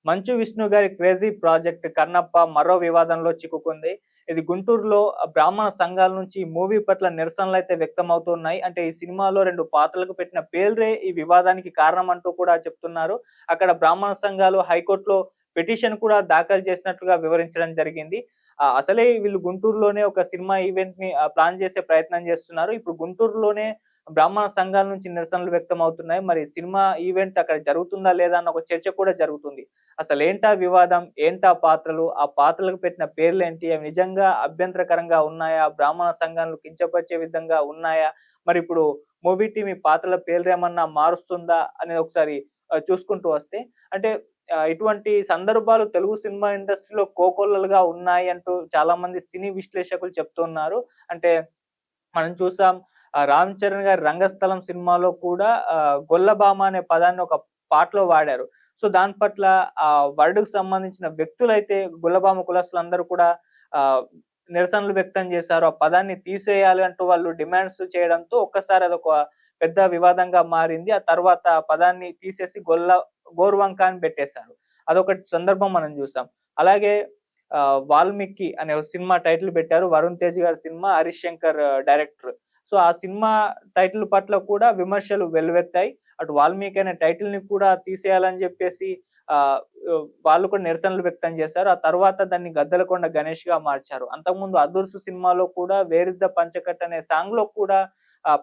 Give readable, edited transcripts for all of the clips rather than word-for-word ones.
మంచు విష్ణు గారి crazy project Kannappa మరో వివాదంలో చిక్కుకుంది. ఇది గుంటూరులో బ్రాహ్మణ సంఘాల నుంచి మూవీ పట్ల నిరసనలైతే వ్యక్తమవుతున్నాయి. అంటే ఈ సినిమాలో 2 పాత్రలకు పెట్టిన పేర్లే ఈ వివాదానికి కారణం అంటూ కూడా చెప్తున్నారు. అక్కడ బ్రాహ్మణ సంఘాలు హైకోర్టులో పిటిషన్ కూడా దాఖలు చేసినట్లుగా వివరించడం జరిగింది. అసలే వీళ్ళు గుంటూరులోనే ఒక సినిమా ఈవెంట్‌ని ప్లాన్ చేసే ప్రయత్నం చేస్తున్నారు. ఇప్పుడు గుంటూరులోనే బ్రాహ్మణ సంఘాల నుంచి నిరసనలు వ్యక్తమవుతున్నాయి. మరి సినిమా ఈవెంట్ అక్కడ జరుగుతుందా లేదా అన్న ఒక చర్చ కూడా జరుగుతుంది. అసలేంటా వివాదం? ఏంటా పాత్రలు? ఆ పాత్రలకు పెట్టిన పేర్లేంటి? అవి నిజంగా అభ్యంతరకరంగా ఉన్నాయా? బ్రాహ్మణ సంఘాలను కించపరిచే విధంగా ఉన్నాయా? మరిప్పుడు మూవీ టీమ్ ఈ పాత్రల పేర్లేమన్నా మారుస్తుందా? అనేది ఒకసారి చూసుకుంటూ వస్తే అంటే ఇటువంటి సందర్భాలు తెలుగు సినిమా ఇండస్ట్రీలో కోకొల్లలుగా ఉన్నాయి అంటూ చాలా మంది సినీ విశ్లేషకులు చెప్తున్నారు. అంటే మనం చూసాం 'రామ్ చరణ్' గారి 'రంగస్థలం' సినిమాలో కూడా 'గొల్లభామ' అనే పదాన్ని ఒక పాటలో వాడారు. సో, దాని పట్ల వర్డ్‌కి సంబంధించిన వ్యక్తులైతే గొల్లభామ కులస్తులందరూ కూడా ఆహ్, నిరసనలు వ్యక్తం చేశారు. ఆ పదాన్ని తీసేయాలి అంటూ వాళ్ళు డిమాండ్స్ చేయడంతో ఒక్కసారి అదొక పెద్ద వివాదంగా మారింది. ఆ తర్వాత ఆ పదాన్ని తీసేసి గోరువంక అని పెట్టేశారు. అదొకటి సందర్భం మనం చూసాం. అలాగే 'వాల్మీకి' అనే ఒక సినిమా టైటిల్ పెట్టారు. వరుణ్ తేజ్ గారి cinema, Harish Shankar director. So, ఆ సినిమా టైటిల్ పట్ల కూడా విమర్శలు వెల్లువెత్తాయి. అటు 'వాల్మీకి' అనే టైటిల్‌ని కూడా తీసేయాలని జెప్పేసి ఆహ్, వాళ్ళు కూడా నిరసనలు వ్యక్తం చేశారు. ఆ తర్వాత దాన్ని 'గద్దలకొండ గణేష్‌గా' మార్చారు. అంతకుముందు 'అదుర్స్' సినిమాలో కూడా 'వేర్ ఇస్ ద పంచకట్టు' అనే సాంగ్‌లో కూడా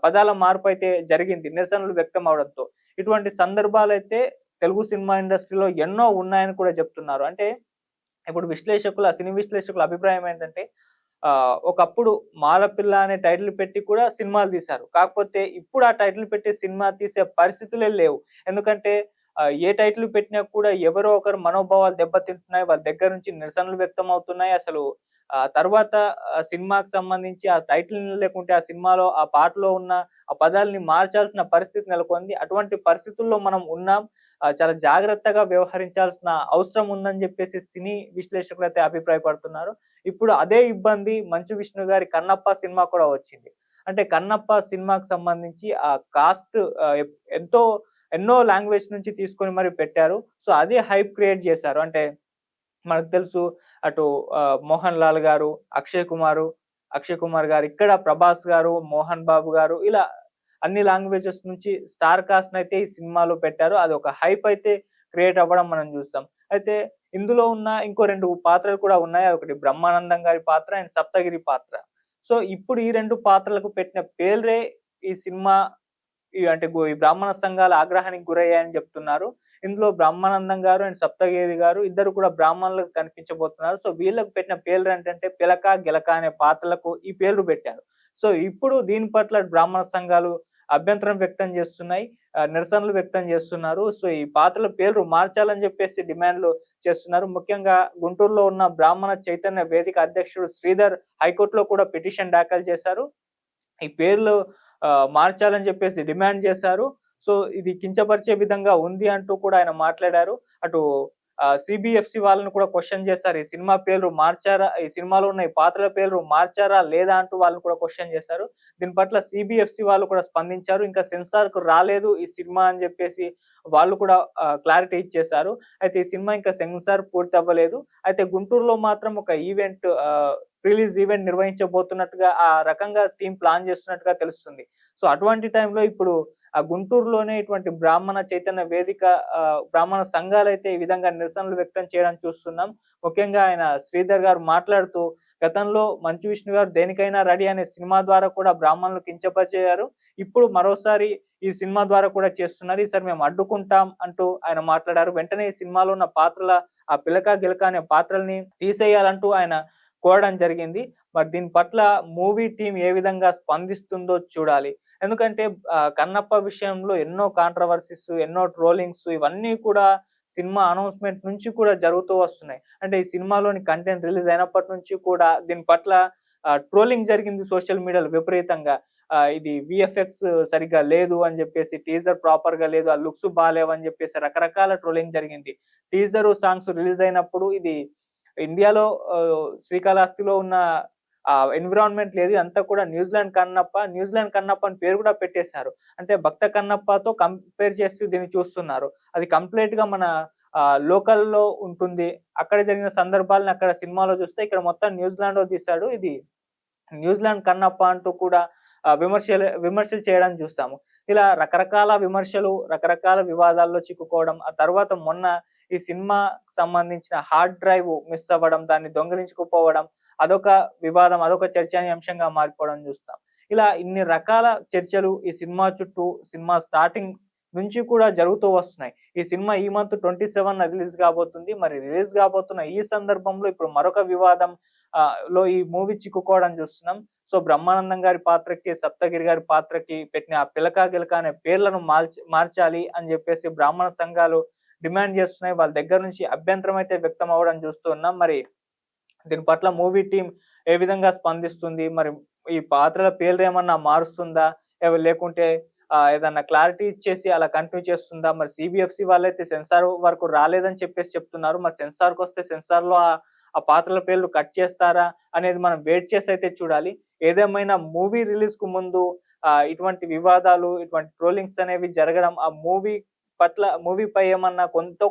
పదాల మార్పయితే జరిగింది నిరసనలు వ్యక్తం అవ్వడంతో. ఇటువంటి సందర్భాలైతే తెలుగు సినిమా ఇండస్ట్రీలో ఎన్నో ఉన్నాయని కూడా చెప్తున్నారు. అంటే ఇప్పుడు సినీ విశ్లేషకుల అభిప్రాయం ఏంటంటే ఒకప్పుడు 'మాలపిల్ల' అనే టైటిల్ పెట్టి కూడా సినిమాలు తీశారు. కాకపోతే ఇప్పుడు ఆ టైటిల్ పెట్టి సినిమా తీసే పరిస్థితులే లేవు. ఎందుకంటే ఏ టైటిల్ పెట్టినా కూడా ఎవరో ఒకరు మనోభావాలు దెబ్బతింటున్నాయి. వాళ్ళ దగ్గర నుంచి నిరసనలు వ్యక్తమవుతున్నాయి. అసలు తర్వాత సినిమాకి సంబంధించి ఆ టైటిల్ లేకుంటే ఆ సినిమాలో ఆ పాటలో ఉన్న ఆ పదాల్ని మార్చాల్సిన పరిస్థితి నెలకొంది. అటువంటి పరిస్థితుల్లో మనం ఉన్నాం. చాలా జాగ్రత్తగా వ్యవహరించాల్సిన అవసరం ఉందని జెప్పేసి సినీ విశ్లేషకులైతే అభిప్రాయపడుతున్నారు. ఇప్పుడు అదే ఇబ్బంది 'మంచు విష్ణు' గారి 'కన్నప్ప' సినిమా కూడా వచ్చింది. అంటే 'కన్నప్ప' సినిమాకి సంబంధించి ఆ కాస్ట్ ఆహ్, ఎప్ ఎంతో ఎన్నో లాంగ్వేజ్ నుంచి తీసుకొని మరి పెట్టారు. సో, అదే హైప్ క్రియేట్ జేశారు. అంటే మనకు తెలుసు అటు 'మోహన్ లాల్' గారు, 'అక్షయ్ కుమార్' గారు, ఇక్కడ 'ప్రభాస్' గారు, 'మోహన్ బాబు' గారు ఇలా అన్ని లాంగ్వేజెస్ నుంచి స్టార్ కాస్ట్‌నయితే ఈ సినిమాలో పెట్టారు. అదొక హైప్ అయితే క్రియేట్ అవ్వడం మనం జూసాం. అయితే ఇందులో ఉన్న ఇంకో 2 పాత్రలు కూడా ఉన్నాయి. అదొకటి బ్రహ్మానందం గారి పాత్ర అండ్ సప్తగిరి పాత్ర. సో, ఇప్పుడు ఈ 2 పాత్రలకు పెట్టిన పేర్లే ఈ సినిమా అంటే ఈ బ్రాహ్మణ సంఘాల ఆగ్రహానికి గురయ్యాయని చెప్తున్నారు. ఇందులో బ్రహ్మానందం గారు అండ్ సప్తగిరి గారు ఇద్దరు కూడా బ్రాహ్మణులకు కనిపించబోతున్నారు. సో, వీళ్ళకి పెట్టిన పేర్లేంటంటే పిలక, గిలక అనే పాత్రలకు ఈ పేర్లు పెట్టారు. సో, ఇప్పుడు దీని పట్ల బ్రాహ్మణ సంఘాలు అభ్యంతరం వ్యక్తం చేస్తున్నాయి. నిరసనలు వ్యక్తం చేస్తున్నారు. సో, ఈ పాత్రల పేర్లు మార్చాలని చెప్పేసి డిమాండ్‌లు చేస్తున్నారు. ముఖ్యంగా గుంటూరులో ఉన్న బ్రాహ్మణ చైతన్య వేదిక అధ్యక్షుడు శ్రీధర్ హైకోర్ట్‌లో కూడా పిటిషన్ దాఖలు చేశారు. ఈ పేర్లు మార్చాలని చెప్పేసి డిమాండ్ చేశారు. సో, ఇది కించపరిచే విధంగా ఉంది అంటూ కూడా ఆయన మాట్లాడారు. అటు సీబీఎఫ్‌సీ వాళ్ళని కూడా క్వెషన్ చేశారు. ఈ సినిమా పేర్లు మార్చారా? ఈ సినిమాలో ఉన్న ఈ పాత్రల పేర్లు మార్చారా? లేదా? అంటూ వాళ్ళని కూడా క్వెషన్ చేశారు. దీని పట్ల సీబీఎఫ్‌సీ వాళ్ళు కూడా స్పందించారు. ఇంకా సెన్సార్‌కు రాలేదు ఈ సినిమా అని చెప్పేసి వాళ్ళు కూడా క్లారిటీ ఇచ్చేశారు. అయితే ఈ సినిమా ఇంకా సెన్సార్ పూర్తవ్వలేదు. అయితే గుంటూరులో మాత్రం ఒక రిలీజ్ ఈవెంట్ నిర్వహించబోతున్నట్టుగా ఆ రకంగా టీమ్ ప్లాన్ చేస్తున్నట్టుగా తెలుస్తుంది. సో, అటువంటి టైంలో ఇప్పుడు గుంటూరులోనే ఇటువంటి బ్రాహ్మణ చైతన్య వేదిక బ్రాహ్మణ సంఘాలైతే ఈ విధంగా నిరసనలు వ్యక్తం చేయడం చూస్తున్నాం. ముఖ్యంగా ఆయన శ్రీధర్ గారు మాట్లాడుతూ గతంలో 'మంచు విష్ణు' గారు 'దేనికైనా రెడీ' అనే సినిమా ద్వారా కూడా బ్రాహ్మణులు కించపరిచారు. ఇప్పుడు మరోసారి ఈ సినిమా ద్వారా కూడా చేస్తున్నారు. ఈసారి మేము అడ్డుకుంటాం అంటూ ఆయన మాట్లాడారు. వెంటనే ఈ సినిమాలో ఉన్న పాత్రల ఆ పిలక, గిలక అనే పాత్రల్ని తీసేయాలంటూ ఆయన కోరడం జరిగింది. మరి దీని పట్ల మూవీ టీమ్ ఏ విధంగా స్పందిస్తుందో చూడాలి. ఎందుకంటే కన్నప్ప విషయంలో ఎన్నో కాంట్రోవర్సీస్, ఎన్నో ట్రోలింగ్స్ ఇవన్నీ కూడా సినిమా అనౌన్స్‌మెంట్ నుంచి కూడా జరుగుతూ వస్తున్నాయి. అంటే ఈ సినిమాలోని కంటెంట్ రిలీజ్ అయినప్పటి నుంచి కూడా దీని పట్ల ట్రోలింగ్ జరిగింది సోషల్ మీడియాలో విపరీతంగా. ఇది వీఎఫ్ఎక్స్ సరిగ్గా లేదు అని జెప్పేసి, టీజర్ ప్రాపర్‌గా లేదు, ఆ లుక్స్ బాలేవని జెప్పేసి రకరకాల ట్రోలింగ్ జరిగింది. టీజరు, సాంగ్స్ రిలీజ్ అయినప్పుడు ఇది ఇండియాలో శ్రీకాళహస్తిలో ఉన్న ఎన్విరాన్మెంట్ లేదు. ఇదంతా కూడా న్యూజిలాండ్ కన్నప్ప అని పేరు కూడా పెట్టేశారు. అంటే భక్త కన్నప్పతో కంపేర్ చేస్తూ దీన్ని చూస్తున్నారు. అది కంప్లీట్‌గా మన లోకల్‌లో ఉంటుంది. అక్కడ జరిగిన సందర్భాలను అక్కడ సినిమాలో చూస్తే ఇక్కడ మొత్తం న్యూజిలాండ్‌లో తీశాడు. ఇది న్యూజిలాండ్ కన్నప్ప అంటూ కూడా విమర్శలు చేయడం చూసాము. ఇలా రకరకాల విమర్శలు, రకరకాల వివాదాల్లో చిక్కుకోవడం, ఆ తర్వాత మొన్న ఈ సినిమాకి సంబంధించిన హార్డ్ డ్రైవ్ మిస్ అవ్వడం, దాన్ని దొంగిలించుకుపోవడం, అదొక వివాదం, అదొక చర్చనీయాంశంగా మారిపోవడం చూస్తాం. ఇలా ఇన్ని రకాల చర్చలు ఈ సినిమా చుట్టూ, సినిమా స్టార్టింగ్ నుంచి కూడా జరుగుతూ వస్తున్నాయి. ఈ సినిమా ఈ మంత్ 27న రిలీజ్ కాబోతుంది. మరి రిలీజ్ కాబోతున్న ఈ సందర్భంలో ఇప్పుడు మరొక వివాదం లో ఈ మూవీ చిక్కుకోవడం చూస్తున్నాం. సో, బ్రహ్మానందం గారి పాత్రకి, సప్తగిరి గారి పాత్రకి పెట్టిన ఆ పిలకా గిలక అనే పేర్లను మార్చాలి అని చెప్పేసి బ్రాహ్మణ సంఘాలు డిమాండ్ చేస్తున్నాయి. వాళ్ళ దగ్గర నుంచి అభ్యంతరం అయితే వ్యక్తం అవ్వడం చూస్తూ ఉన్నాం. మరి దీని పట్ల మూవీ టీమ్ ఏ విధంగా స్పందిస్తుంది? మరి ఈ పాత్రల పేర్లేమన్నా మారుస్తుందా? లేకుంటే ఏదన్నా క్లారిటీ ఇచ్చేసి అలా కంటిన్యూ చేస్తుందా? మరి సీబీఎఫ్‌సీ వాళ్ళైతే సెన్సార్ వరకు రాలేదని చెప్పేసి చెప్తున్నారు. మరి సెన్సార్‌కొస్తే సెన్సార్‌లో ఆ పాత్రల పేర్లు కట్ చేస్తారా? అనేది మనం వెయిట్ చేసైతే చూడాలి. ఏదేమైనా మూవీ రిలీజ్‌కు ముందు ఇటువంటి వివాదాలు, ఇటువంటి ట్రోలింగ్స్ అనేవి జరగడం ఆ మూవీపై ఏమన్నా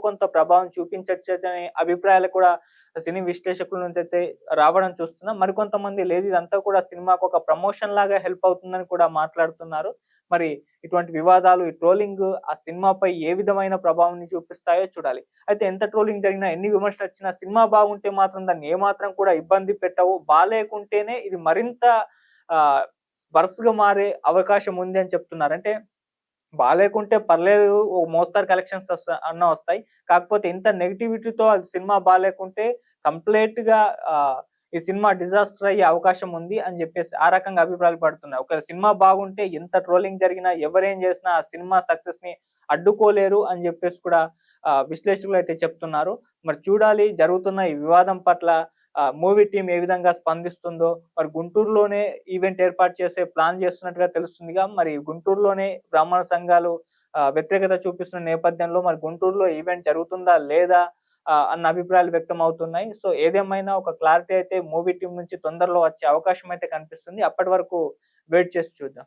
కొంత ప్రభావం చూపించొచ్చనే అభిప్రాయాలు కూడా సినీ విశ్లేషకుల నుంచైతే రావడం చూస్తున్నాం. మరికొంతమంది లేదు ఇదంతా కూడా సినిమాకు ఒక ప్రమోషన్ లాగా హెల్ప్ అవుతుందని కూడా మాట్లాడుతున్నారు. మరి ఇటువంటి వివాదాలు, ఈ ట్రోలింగ్ ఆ సినిమాపై ఏ విధమైన ప్రభావాన్ని చూపిస్తాయో చూడాలి. అయితే ఎంత ట్రోలింగ్ జరిగినా, ఎన్ని విమర్శలొచ్చినా సినిమా బాగుంటే మాత్రం దాన్ని ఏమాత్రం కూడా ఇబ్బంది పెట్టవు. బాలేకుంటేనే ఇది మరింత ఆహ్, వరస్ట్‌గా మారే అవకాశం ఉంది అని చెప్తున్నారు. అంటే బాలేకుంటే పర్లేదు. ఓ మోస్తరు కలెక్షన్స్ వస్తాయి. కాకపోతే ఇంత నెగటివిటీతో అది సినిమా బాలేకుంటే కంప్లీట్‌గా ఈ సినిమా డిజాస్టర్ అయ్యే అవకాశం ఉంది అని జెప్పేసి ఆ రకంగా అభిప్రాయాలు పడుతున్నాయి. ఒకవేళ సినిమా బాగుంటే ఎంత ట్రోలింగ్ జరిగినా, ఎవరేం జేసినా ఆ సినిమా సక్సెస్‌ని అడ్డుకోలేరు అని జెప్పేసి కూడా విశ్లేషకులైతే చెప్తున్నారు. మరి చూడాలి జరుగుతున్న ఈ వివాదం పట్ల మూవీ టీమ్ ఏ విధంగా స్పందిస్తుందో. మరి గుంటూరులోనే ఈవెంట్ ఏర్పాటు చేసే ప్లాన్ చేస్తున్నట్టుగా తెలుస్తుందిగా. మరి గుంటూరులోనే బ్రాహ్మణ సంఘాలు వ్యతిరేకత చూపిస్తున్న నేపథ్యంలో మరి గుంటూరులో ఈవెంట్ జరుగుతుందా? లేదా? అన్న అభిప్రాయాలు వ్యక్తమవుతున్నాయి. సో, ఏదేమైనా ఒక క్లారిటీ అయితే మూవీ టీమ్ నుంచి తొందరలో వచ్చే అవకాశం అయితే కనిపిస్తుంది. అప్పటి వరకు వెయిట్ చేసి చూద్దాం.